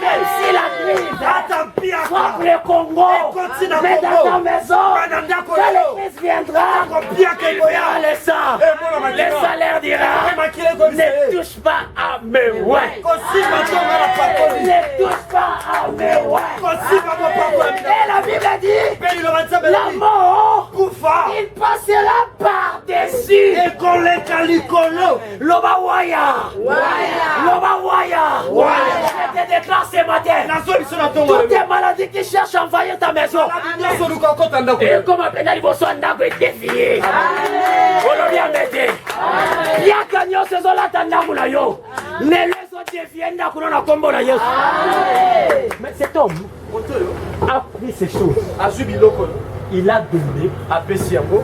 Même si la crise frappe le Congo, mais dans ta maison, quand la crise viendra, il y aura le sang. Le salaire dira, ne touche pas à mes ouais. Ne touche pas à mes ouais. Et la Bible dit, la mort, il passera par-dessus. Loba waya. Je te déclare ce matin, toutes tes maladies qui cherchent à envahir ta maison, et comme appelle les besoins est défié. Aujourd'hui à m'aider. Bien que nous faisons la tendance na yo, les autres défiennent na kuna combo na Yesu. Mais cet homme a pris ces choses. Il a donné.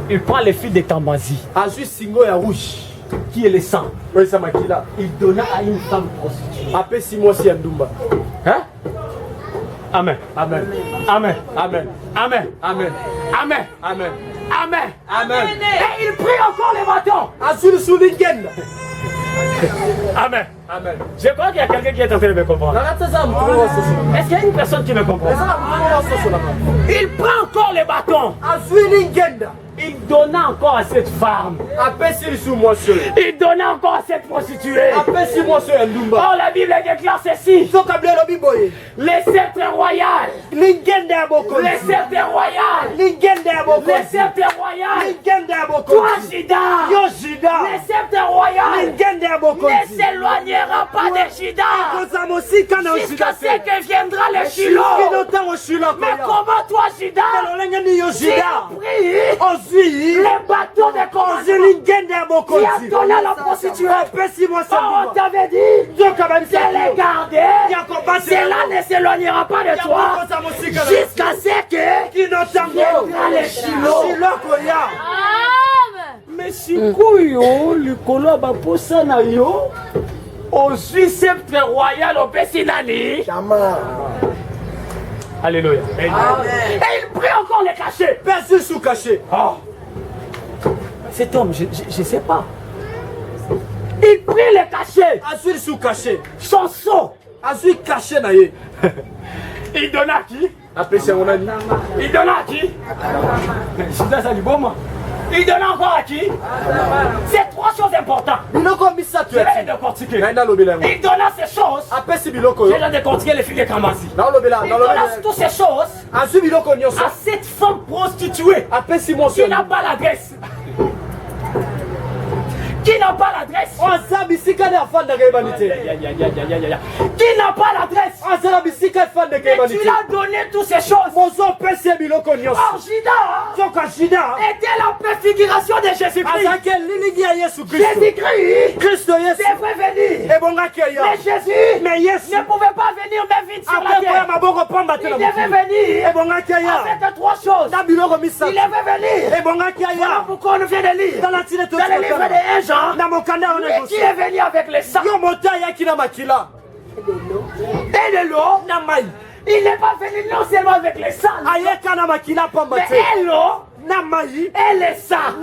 Il prend les fils de Kramasi. Qui est le sang. Il donna à une femme prostituée. Hein? Amen. Amen. Amen. Amen. Amen. Amen. Amen. Amen. Amen. Amen. Et il prit encore les bâtons. Amen. Amen. Je crois qu'il y a quelqu'un qui est en train de me comprendre. Est-ce qu'il y a une personne qui me comprend? Il prend encore les bâtons. Il donna encore à cette femme. Il donna encore à cette prostituée. Oh, la Bible déclare ceci. Les sceptres royales. Les sceptres royales. Les sceptres royales. Toi, Juda. Les sceptres royales ne s'éloignera pas de Juda jusqu'à ce que viendra le Shiloh. Mais comment toi, Juda, tu as pris les bateaux de commandement qui a donné à la prostituée? On t'avait dit de les garder. Cela ne s'éloignera pas de toi jusqu'à ce que viendra le Shiloh. Mais si yo le colo ba posa na yo au sceptre royal au Pessinani. Alléluia. Et il prit encore les cachets. Personne sous cachet. Oh. Cet homme, je sais pas. Il prit les cachets. Azul sous cachet. Son seau. Azul caché na ye. Il donna à qui? Il donna à qui? Il donne encore à qui? C'est trois choses importantes. Je vais les décortiquer. Il donna ces choses. Je vais décortiquer les filles de Kramasi. Il donna toutes ces choses à cette femme prostituée qui n'a pas l'adresse. Qui n'a pas l'adresse? Qui n'a pas l'adresse? Et tu l'as donné toutes ces choses. Or, Juda était la préfiguration de Jésus-Christ. Jésus-Christ devrait venir. Mais Jésus ne pouvait pas venir même vite sur la terre. Il devait venir avec trois choses. Il devait venir. Voilà pourquoi on vient de lire dans le livre de 1 Jean. Qui est venu avec les sangs et de l'eau. Il n'est pas venu non seulement avec les sangs, mais l'eau et les sangs.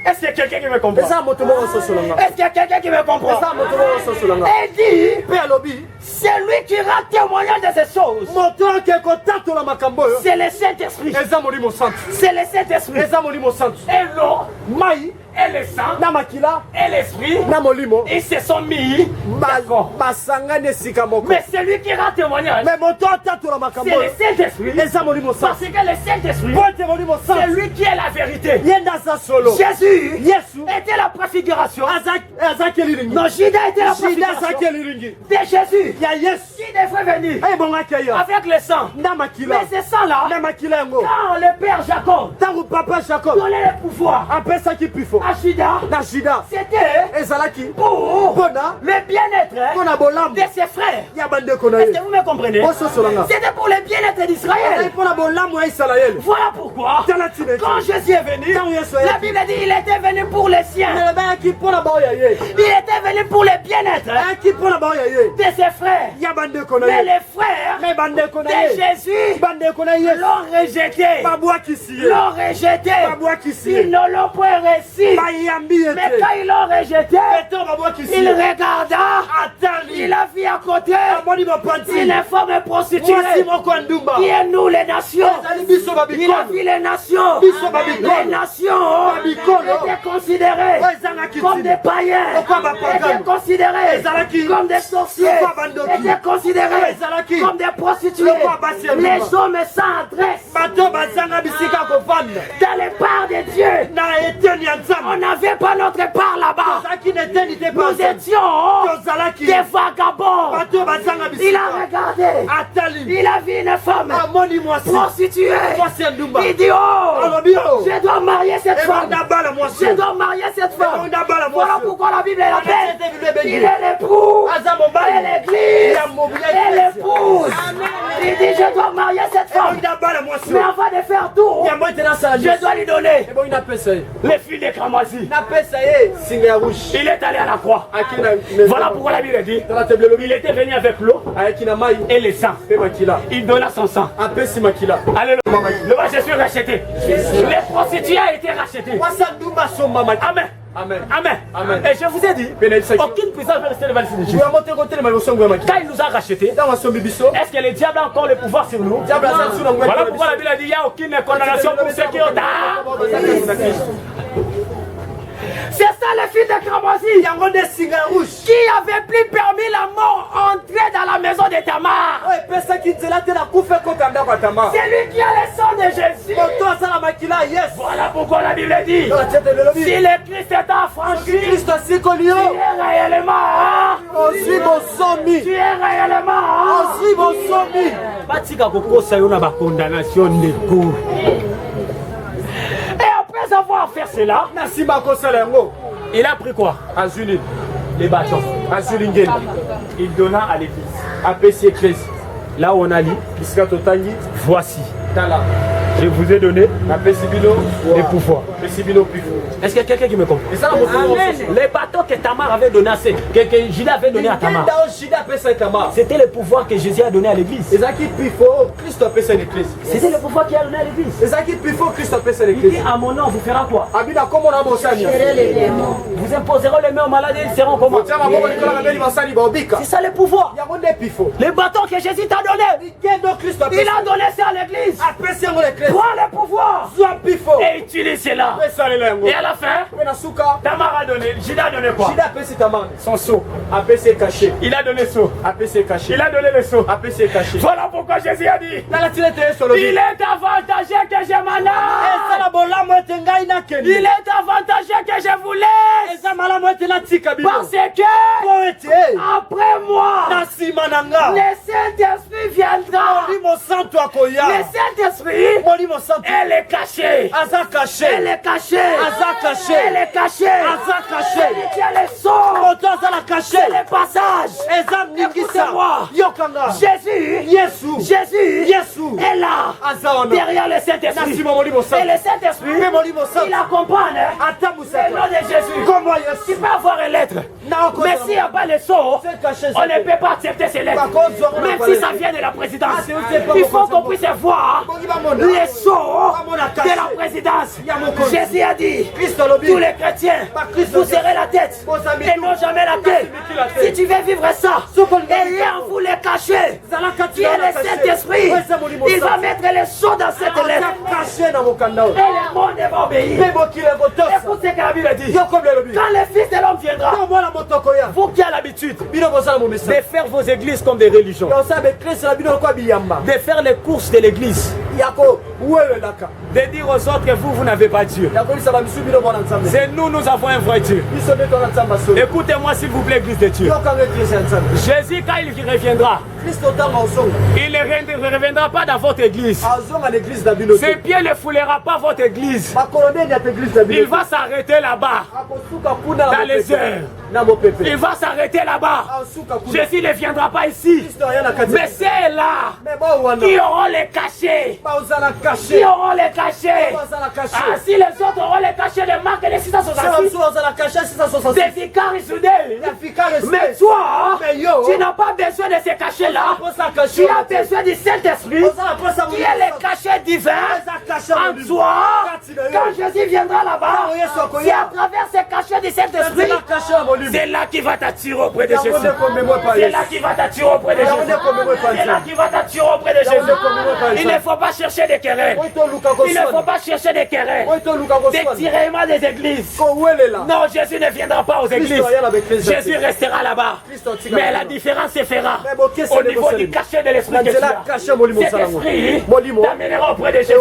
Est-ce qu'il y a quelqu'un qui me comprend? Eza moto mo sosolanga. Est-ce qu'il y a quelqu'un qui me comprend? Eza moto mo sosolanga. Elle dit, Pe alobi, c'est lui qui rend témoignage de ces choses. moto ke kontato la makambo yo. C'est le Saint-Esprit. Eza molimo santo. C'est le Saint-Esprit. Eza molimo santo. Et l'eau, Mai et le sang, na makila et l'esprit, na molimo. ils se sont mis. D'accord. Basangane sika moko. Mais c'est lui qui rend témoignage. Mais moto tato la makambo C'est yo. le Saint-Esprit. Eza molimo santo. Parce que le Saint-Esprit, Pote molimo santo. c'est lui qui est la vérité. Yenda za solo. Jésus Yesu était la préfiguration. azaki lilingi. Non, Judas était la Shida préfiguration azaki lilingi. de Jésus. Ya Yesu. Qui devrait venir Ay bongaki ya. avec le sang. Na makila. Mais c'est ça là, Na makila yango. quand le père Jacob Tango papa Jacob. donnait le pouvoir Apesaki pifo. à Judas, Na Shida. c'était Ezalaki. pour Pona. le bien-être Pona bolambo. de ses frères. Ya bandeko na Est-ce ye. que vous me comprenez? Oso solanga. C'était pour le bien-être Ay d'Israël. pona bolambo ya Israël. Voilà pourquoi, Tala tine. quand Jésus est venu, Tango Yesu la ya. Bible dit il était venu pour les siens. Ne ba ki pona ba ya ye. Il était venu pour le bien-être Ki pona ba ya ye. de ses frères. Ya bandeko na Mais ye. les frères Mais bandeko de na ye. Jésus Bandeko na ye. l'ont rejeté. Babwa kisiye. L'ont rejeté. Babwa Ils kisiye. ne l'ont pas reçu. Ba yambi Mais ete. quand ils l'ont rejeté, Eto babwa il kisiye. regarda. Atali. Il a vu à côté Amoni bapanti. une femme prostituée Mwasi moko ndumba. qui est nous les nations. Ezali biso Il a babikono. vu les nations. Biso babikono. Les nations étaient considérées Ezangaki comme des païens, Pourquoi bapagano? étaient considérés Ezalaki. comme des sorciers, Pourquoi bandoki? étaient considérés Ezalaki. comme des prostituées. Pourquoi basi ya Les bima? hommes sans adresse Bato bazanga bisika kovanda. dans les parts de Dieu. Na eteni ya On nzambe. n'avait pas notre part là-bas. Zaki neteni te Nous pas. étions Tozalaki. des vagabonds. Bato bazanga Il bisika. a regardé. Atali. Il a vu une femme Amoni mwasi. prostituée. Mwasi ya ndumba. Il dit, oh, Alobi yo. je dois marier cette femme. Ebanda bala mwasi. Je dois marier cette femme. Ebanda bala Voilà mwasi. pourquoi la Bible l'appelle. Bible Il est l'époux. Aza mobali. Et l'église. Ya mobile Et l'épouse. Il dit, je dois marier cette femme. Ebanda bala mwasi. Mais avant de faire tout, Ya mbote na sala. je dois lui donner Ebo ina pesa ye. les filles de Kramazi. Na pesa ye singa ya rouge. Il est allé à la croix. Akina. Voilà pourquoi la Bible dit, Dans la table il était venu avec l'eau Akina mai. et le sang. Pe makila. Il donna son sang. Apesi makila. Alléluia. Le roi Jésus est racheté. Les prostituées ont été rachetées. Wasa ndumba somba makila. Amen. Amen. Amen. Amen. Et je vous ai dit, Penel aucune puissance ne peut rester devant le Seigneur Jésus. Tu as monté côté le malosongo ya makila. Quand il nous a rachetés, Dans wasombi biso. est-ce que le diable a encore le pouvoir sur nous? Diable a sur nous. Voilà pourquoi la Bible a dit il n'y a aucune condamnation pour ceux qui ont tard. C'est ça le fils de Kramazi Yango de singa rouge. qui avait plus permis la mort entrer dans la maison de Tamar. Ouais, pesa ki nzela te na kufa kota ndako ya Tamar. C'est lui qui a le sang de Jésus. Moto azala makila yes. Voilà pourquoi la Bible dit Dans la tête de l'homme. si le Christ est affranchi, Christ asikolio. tu es réellement. Osi bosomi. Tu es réellement. Osi bosomi. Batika kokosa yo na ba condamnation ndeko. Et après avoir fait cela, Na simba kosala yango. il a pris quoi? Azuli. Les bâtons. Azuli ngeni. Il donna à l'église. Apesi eklesi. Là où on a lu, Bisika totangi. voici, Tala. je vous ai donné Apesi bino. les pouvoirs. Apesi bino pifo. Est-ce qu'il y a quelqu'un qui me comprend? Et ça la moto. Les bâtons que Tamar avait donné que Judas avait donné à Tamar, Ngenda o shida pesa Tamar. c'était le pouvoir que Jésus a donné à l'église. Ezaki pifo. Christ apesa eklesi. C'était le pouvoir qu'il a donné à l'église. Ezaki pifo Christ apesa Il dit eklesi. à mon nom, vous fera quoi? Abina komo na bosani. Vous imposerez les mains aux malades et ils seront comment? Otia maboko likola na beli basali bobika. C'est ça le pouvoir. Yango nde pifo. Les bâtons que Jésus t'a donné, Ngendo Christ il apesa. a donné ça à l'église. Apesi yango eklesi. Prends le pouvoir Zwa pifo. et utilise cela. Pesa lela yango. Et à la fin, Pe na suka. Tamar a donné, Judas a donné quoi? Shida apesi Tamar. Son seau. Apesi caché. Il a donné seau. Apesi caché. Il a donné le seau. Apesi caché. Voilà pourquoi Jésus a dit Nala tile te solo. il est avantageux que je m'en aille. Esala bolamu ete ngai nakende. Il est avantageux que je vous laisse. Eza malamu ete natika bino. Parce que Po ete. après moi, Na nsima na nga. le Saint-Esprit viendra. Molimo santo akoya. Le Saint-Esprit, Molimo santo. elle est cachée. Aza caché. Elle est cachée. Aza caché. Elle est cachée. Aza caché. Elle tient le son. Moto azala caché. C'est le passage. Eza mningisa. Écoutez-moi. Yokanga. Jésus, Yesu. Jésus Yesu. est là. Aza wana. Derrière le Saint-Esprit. Nasima molimo Et santo. le Saint-Esprit, Pe molimo il santo. accompagne Ata le musaka. nom de Jésus. Kombo Tu Yesu. peux avoir une lettre. Na Mais s'il n'y a pas pas les sceaux, on ne peut pas accepter ces lettres. Même si ça vient de la présidence. Il faut qu'on puisse voir les sceaux de la présidence. Jésus a dit, tous les chrétiens, vous serez la tête et non jamais la tête. Si tu veux vivre ça, ayez en vous les cachets, qui est le Saint-Esprit, il va mettre les sceaux dans cette lettre. Et le monde va obéir. Écoute ce que la Bible dit. Quand le Fils de l'homme viendra, vous qui avez l'habitude de faire vos églises comme des religions, de faire les courses de l'église, de dire aux autres que vous n'avez pas Dieu. C'est nous avons un vrai Dieu. Écoutez-moi s'il vous plaît, Église de Dieu. Jésus, quand il reviendra, il ne reviendra pas dans votre église. Ses pieds ne foulera pas votre église. Il va s'arrêter là-bas, dans les heures. Il va s'arrêter là-bas. Jésus ne viendra pas ici. Mais c'est là qui auront les cachets. Qui auront les cachets. Ah, si les autres auront les cachets de Marc et les 666, des vicaires soudés. Mais toi, tu n'as pas besoin de ces cachets-là. Tu as besoin du Saint-Esprit qui est le cachet divin en toi. Quand Jésus viendra là-bas, c'est à travers ces cachets du Saint-Esprit. C'est là qu'il va t'attirer auprès de Jésus. C'est là qu'il va t'attirer auprès de Jésus. C'est là qu'il va t'attirer auprès de Jésus. Il ne faut pas chercher des querelles. Il ne faut pas chercher des querelles. Des tiraillements des églises. Non, Jésus ne viendra pas aux églises. Jésus restera là-bas. Mais la différence se fera au niveau du cachet de l'esprit que tu as. Cet esprit t'amènera auprès de Jésus.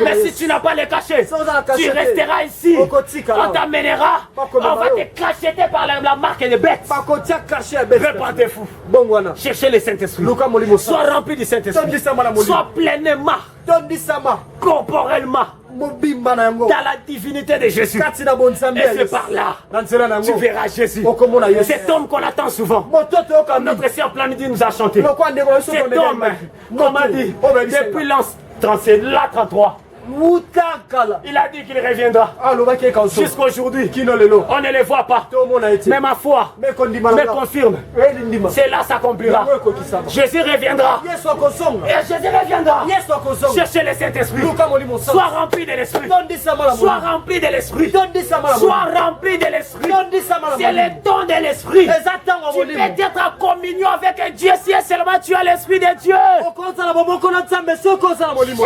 Mais si tu n'as pas le cachet, tu resteras ici. On t'amènera. On va te cacheter par la marque de bête. Répandez-vous. Cherchez le Saint-Esprit. Sois rempli du Saint-Esprit. Sois pleinement, corporellement, dans la divinité de Jésus. Et c'est par là tu verras Jésus. Cet homme qu'on attend souvent. Notre sœur Planidi nous a chanté. Cet homme, comme a dit, depuis l'an 37, l'an 33, il a dit qu'il reviendra. Jusqu'aujourd'hui, on ne le voit pas. Mais ma foi me confirme. C'est là s'accomplira. Jésus reviendra. Et Jésus reviendra. Cherchez le Saint-Esprit. Sois rempli de l'Esprit. Sois rempli de l'Esprit. Sois rempli de l'Esprit. C'est le don de l'Esprit. Tu peux être en communion avec Dieu si seulement tu as l'Esprit de Dieu.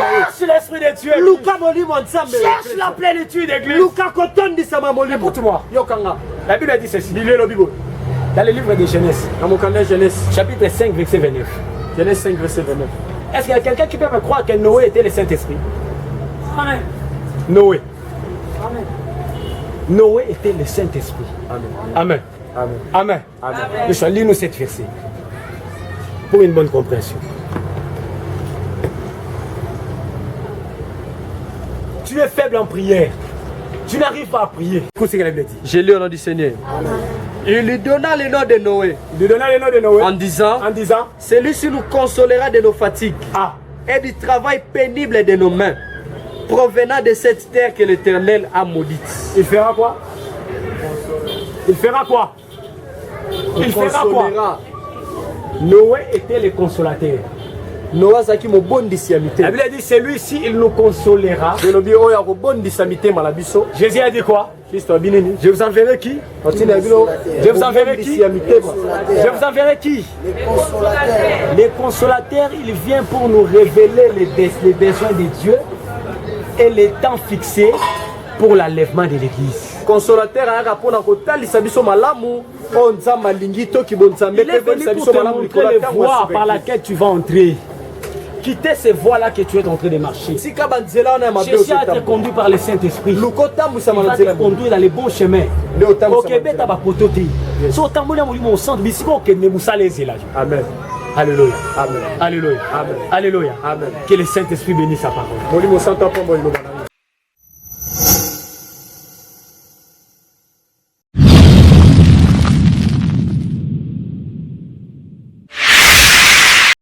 Cherche l'Esprit de Dieu. Cherche la plénitude d'église. Écoute-moi. La Bible dit ceci. Dans le livre de Genèse, chapitre 5, verset 29. Genèse 5, verset 29. Est-ce qu'il y a quelqu'un qui peut me croire que Noé était le Saint-Esprit? Amen. Noé. Amen. Noé était le Saint-Esprit. Amen. Amen. Amen. Amen. Amen. Lis-nous cette verset pour une bonne compréhension. Tu es faible en prière. Tu n'arrives pas à prier. Écoute ce qu'elle a dit. J'ai lu au nom du Seigneur. Il lui donna le nom de Noé. Il lui donna le nom de Noé. En disant, celui-ci nous consolera de nos fatigues et du travail pénible de nos mains, provenant de cette terre que l'Éternel a maudite. Il fera quoi? Il fera quoi? Il fera quoi? Noé était le consolateur. La Bible a dit celui-ci il nous consolera. Jésus a dit quoi? Je vous enverrai qui? Je vous enverrai qui? Je vous enverrai qui? Les consolateurs, il vient pour nous révéler les besoins de Dieu et les temps fixés pour l'enlèvement de l'église. Consolateur il est venu pour te montrer les voies par laquelle tu vas entrer. Quitter ces voies-là que tu es en train de marcher. Chercher à être conduit par le Saint-Esprit. Il va te conduire dans les bons chemins. Amen. Alléluia. Amen. Alléluia. Amen. Alléluia. Amen. Que le Saint-Esprit bénisse sa parole.